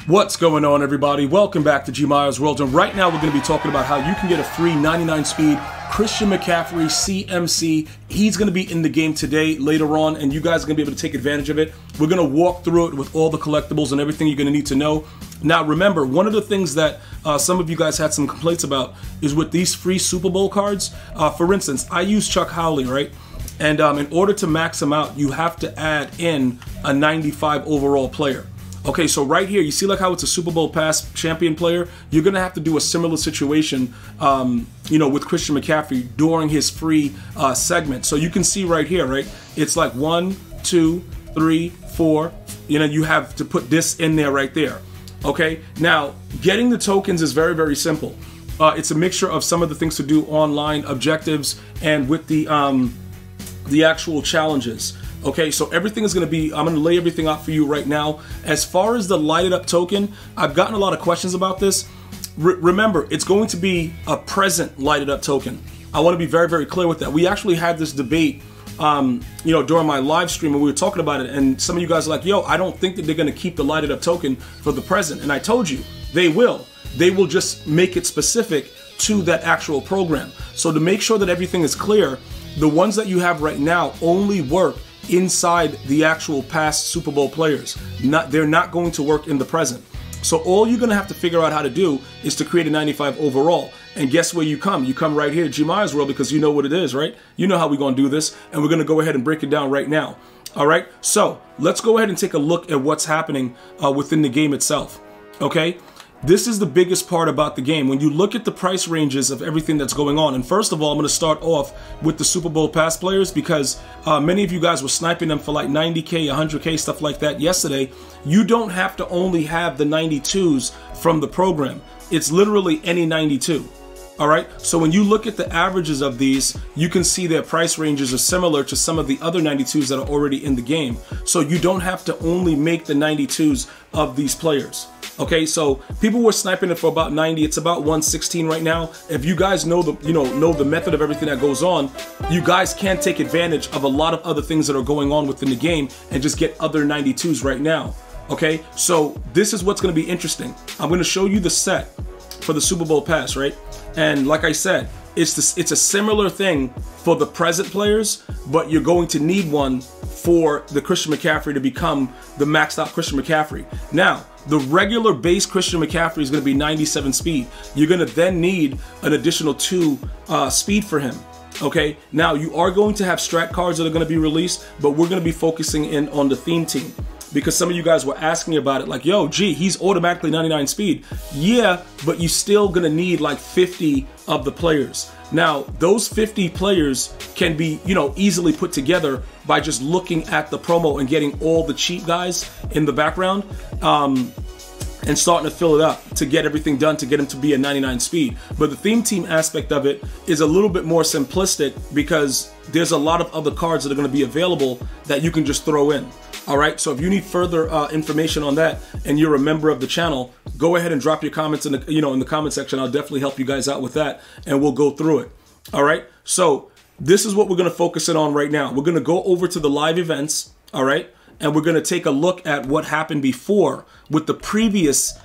What's going on, everybody? Welcome back to GmiasWorld, and right now we're going to be talking about how you can get a free 99 speed Christian McCaffrey CMC. He's going to be in the game today, later on, and you guys are going to be able to take advantage of it. We're going to walk through it with all the collectibles and everything you're going to need to know. Now, remember, one of the things that some of you guys had some complaints about is with these free Super Bowl cards. For instance, I use Chuck Howley, right? And in order to max him out, you have to add in a 95 overall player. Okay, so right here, you see like how it's a Super Bowl past champion player? You're going to have to do a similar situation, with Christian McCaffrey during his free segment. So you can see right here, right? It's like 1, 2, 3, 4. You have to put this in there right there. Okay, now getting the tokens is very, very simple. It's a mixture of some of the things to do online, objectives, and with the actual challenges. Okay, so everything is going to be, I'm going to lay everything out for you right now. As far as the lighted up token, I've gotten a lot of questions about this. Remember, it's going to be a present lighted up token. I want to be very, very clear with that. We actually had this debate, during my live stream, and we were talking about it, and some of you guys are like, yo, I don't think that they're going to keep the lighted up token for the present. And I told you, they will. They will just make it specific to that actual program. So to make sure that everything is clear, the ones that you have right now only work inside the actual past Super Bowl players. They're not going to work in the present. So all you're going to have to figure out how to do is to create a 95 overall. And guess where you come? You come right here to GmiasWorld, because you know what it is, right? You know how we're going to do this, and we're going to go ahead and break it down right now. All right, so let's go ahead and take a look at what's happening within the game itself. Okay, this is the biggest part about the game. When you look at the price ranges of everything that's going on, and first of all, I'm going to start off with the Super Bowl pass players, because many of you guys were sniping them for like 90K, 100K, stuff like that yesterday. You don't have to only have the 92s from the program. It's literally any 92. All right, so when you look at the averages of these, you can see their price ranges are similar to some of the other 92s that are already in the game. So you don't have to only make the 92s of these players. Okay, so people were sniping it for about 90. It's about 116 right now. If you guys know the method of everything that goes on, you guys can take advantage of a lot of other things that are going on within the game and just get other 92s right now. Okay, so this is what's going to be interesting. I'm going to show you the set for the Super Bowl pass, right? And like I said, it's a similar thing for the present players, but you're going to need one for the Christian McCaffrey to become the maxed out Christian McCaffrey. Now, the regular base Christian McCaffrey is going to be 97 speed. You're going to then need an additional 2 speed for him. Okay, now you are going to have strat cards that are going to be released, but we're going to be focusing in on the theme team, because some of you guys were asking about it, like, yo, gee, he's automatically 99 speed. Yeah, but you're still gonna need like 50 of the players. Now, those 50 players can be, easily put together by just looking at the promo and getting all the cheap guys in the background, and starting to fill it up to get everything done to get him to be a 99 speed. But the theme team aspect of it is a little bit more simplistic, because there's a lot of other cards that are going to be available that you can just throw in. All right, so if you need further information on that and you're a member of the channel, go ahead and drop your comments in the in the comment section. I'll definitely help you guys out with that, and we'll go through it. All right, so this is what we're going to focus in on right now. We're going to go over to the live events, all right, and we're going to take a look at what happened before with the previous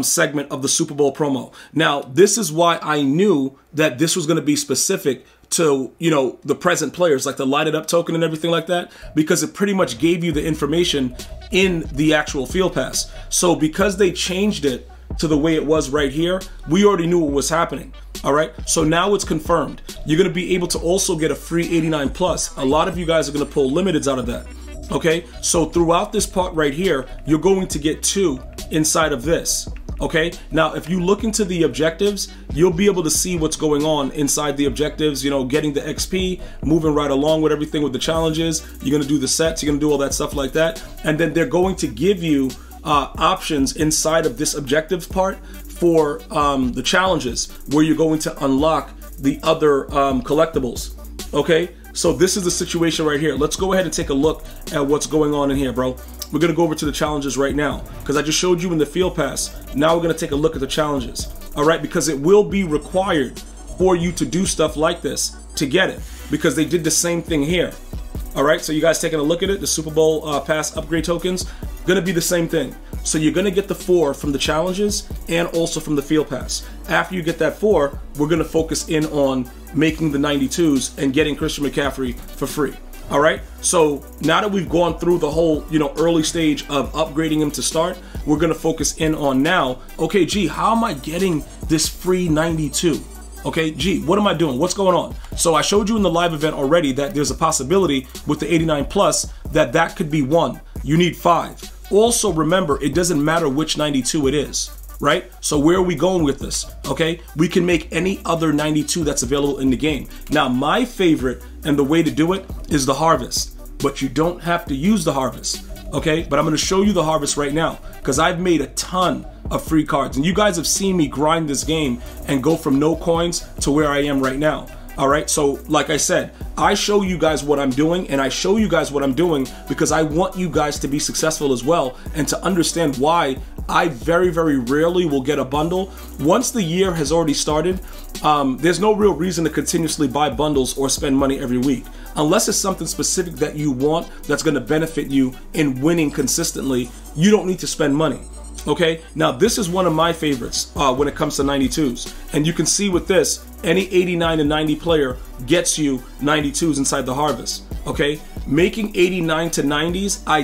segment of the Super Bowl promo. Now, this is why I knew that this was going to be specific to, the present players, like the lighted up token and everything like that, because it pretty much gave you the information in the actual field pass. So because they changed it to the way it was right here, we already knew what was happening. All right, so now it's confirmed. You're going to be able to also get a free 89 plus. A lot of you guys are going to pull limiteds out of that. Okay, so throughout this part right here, you're going to get 2 inside of this. Okay, now if you look into the objectives, you'll be able to see what's going on inside the objectives, getting the XP, moving right along with everything with the challenges. You're going to do the sets, you're going to do all that stuff like that. And then they're going to give you options inside of this objectives part for the challenges, where you're going to unlock the other collectibles. Okay, so this is the situation right here. Let's go ahead and take a look at what's going on in here, bro. We're going to go over to the challenges right now, because I just showed you in the field pass. Now we're going to take a look at the challenges. All right, because it will be required for you to do stuff like this to get it, because they did the same thing here. All right, so you guys taking a look at it, the Super Bowl pass upgrade tokens, going to be the same thing. So you're gonna get the 4 from the challenges and also from the field pass. After you get that 4, we're gonna focus in on making the 92s and getting Christian McCaffrey for free. All right, so now that we've gone through the whole, early stage of upgrading him to start, we're gonna focus in on now, okay, G, how am I getting this free 92? Okay, G, what am I doing? What's going on? So I showed you in the live event already that there's a possibility with the 89 plus that could be 1. You need 5. Also remember, it doesn't matter which 92 it is, right? So where are we going with this? Okay, we can make any other 92 that's available in the game. Now, my favorite and the way to do it is the harvest, but you don't have to use the harvest. Okay, but I'm going to show you the harvest right now because I've made a ton of free cards, and you guys have seen me grind this game and go from no coins to where I am right now. All right, so like I said, I show you guys what I'm doing, and I show you guys what I'm doing because I want you guys to be successful as well and to understand why I very, very rarely will get a bundle. Once the year has already started, there's no real reason to continuously buy bundles or spend money every week. Unless it's something specific that you want that's gonna benefit you in winning consistently, you don't need to spend money. Okay, now this is one of my favorites when it comes to 92s. And you can see with this, any 89 and 90 player gets you 92s inside the harvest. Okay, making 89 to 90s, I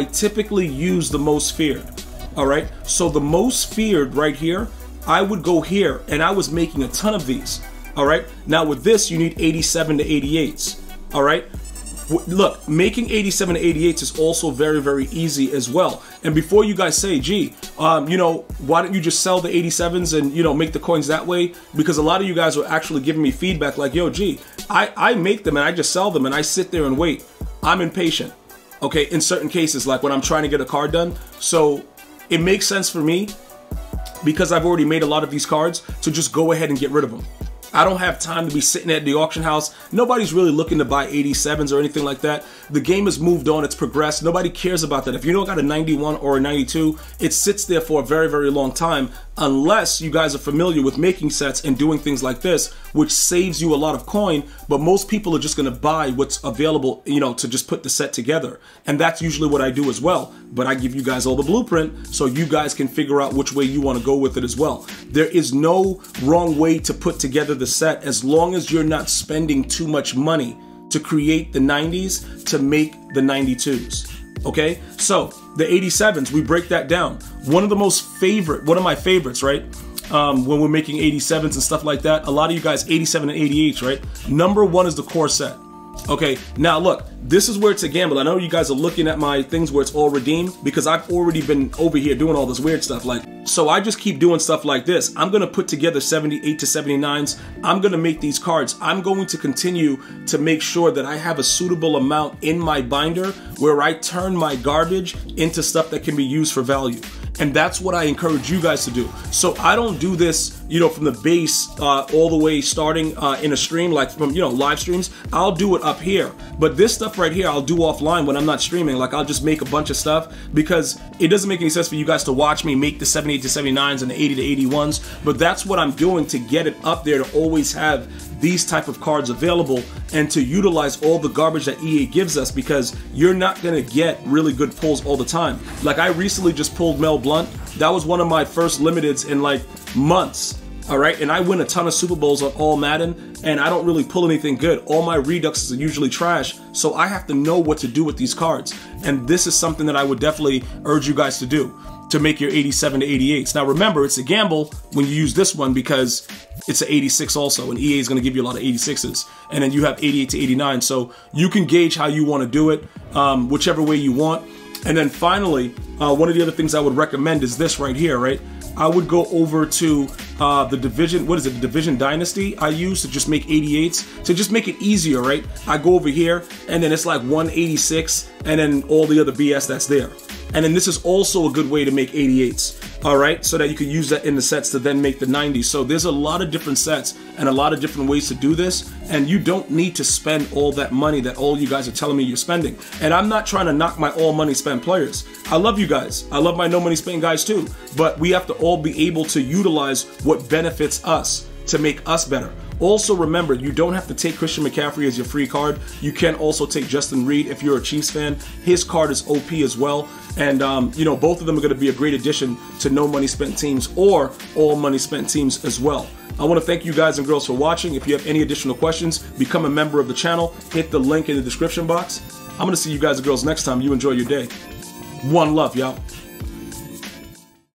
typically use the most feared. All right, so the most feared right here, I would go here, and I was making a ton of these. All right, now with this, you need 87 to 88s. All right, look, making 87 to 88s is also very, very easy as well. And before you guys say, gee, why don't you just sell the 87s and, make the coins that way? Because a lot of you guys are actually giving me feedback like, yo, gee, I make them and I just sell them and I sit there and wait. I'm impatient. Okay, in certain cases, like when I'm trying to get a card done. So it makes sense for me, because I've already made a lot of these cards, to just go ahead and get rid of them. I don't have time to be sitting at the auction house. Nobody's really looking to buy 87s or anything like that. The game has moved on, it's progressed. Nobody cares about that. If you don't got a 91 or a 92, it sits there for a very, very long time, unless you guys are familiar with making sets and doing things like this, which saves you a lot of coin. But most people are just gonna buy what's available, to just put the set together. And that's usually what I do as well. But I give you guys all the blueprint so you guys can figure out which way you wanna go with it as well. There is no wrong way to put together the set as long as you're not spending too much money to create the 90s to make the 92s. Okay, so the 87s, we break that down. One of my favorites, right? When we're making 87s and stuff like that, a lot of you guys 87 and 88s, right? Number 1 is the core set. Okay, now look, this is where it's a gamble. I know you guys are looking at my things where it's all redeemed because I've already been over here doing all this weird stuff. So I just keep doing stuff like this. I'm gonna put together 78 to 79s. I'm gonna make these cards. I'm going to continue to make sure that I have a suitable amount in my binder where I turn my garbage into stuff that can be used for value. And that's what I encourage you guys to do. So I don't do this, from the base all the way starting in a stream, like from, live streams. I'll do it up here. But this stuff right here, I'll do offline when I'm not streaming. Like I'll just make a bunch of stuff because it doesn't make any sense for you guys to watch me make the 78 to 79s and the 80 to 81s. But that's what I'm doing to get it up there, to always have these type of cards available and to utilize all the garbage that EA gives us, because you're not gonna get really good pulls all the time. Like I recently just pulled Mel Blunt. That was one of my first limiteds in like months. All right, and I win a ton of Super Bowls on all Madden, and I don't really pull anything good. All my reduxes are usually trash, so I have to know what to do with these cards. And this is something that I would definitely urge you guys to do, to make your 87 to 88s. Now remember, it's a gamble when you use this one because it's an 86 also, and EA is going to give you a lot of 86s. And then you have 88 to 89, so you can gauge how you want to do it, whichever way you want. And then finally, one of the other things I would recommend is this right here, right? I would go over to the Division, the Division Dynasty I use to just make 88s, to just make it easier, right? I go over here, and then it's like 186, and then all the other BS that's there. And then this is also a good way to make 88s, all right? So that you can use that in the sets to then make the 90s. So there's a lot of different sets and a lot of different ways to do this, and you don't need to spend all that money that all you guys are telling me you're spending. And I'm not trying to knock my all money spent players. I love you guys. I love my no money spent guys too, but we have to all be able to utilize what benefits us to make us better. Also, remember, you don't have to take Christian McCaffrey as your free card. You can also take Justin Reed if you're a Chiefs fan. His card is OP as well. And, you know, both of them are going to be a great addition to no money spent teams or all money spent teams as well. I want to thank you guys and girls for watching. If you have any additional questions, become a member of the channel. Hit the link in the description box. I'm going to see you guys and girls next time. You enjoy your day. One love, y'all.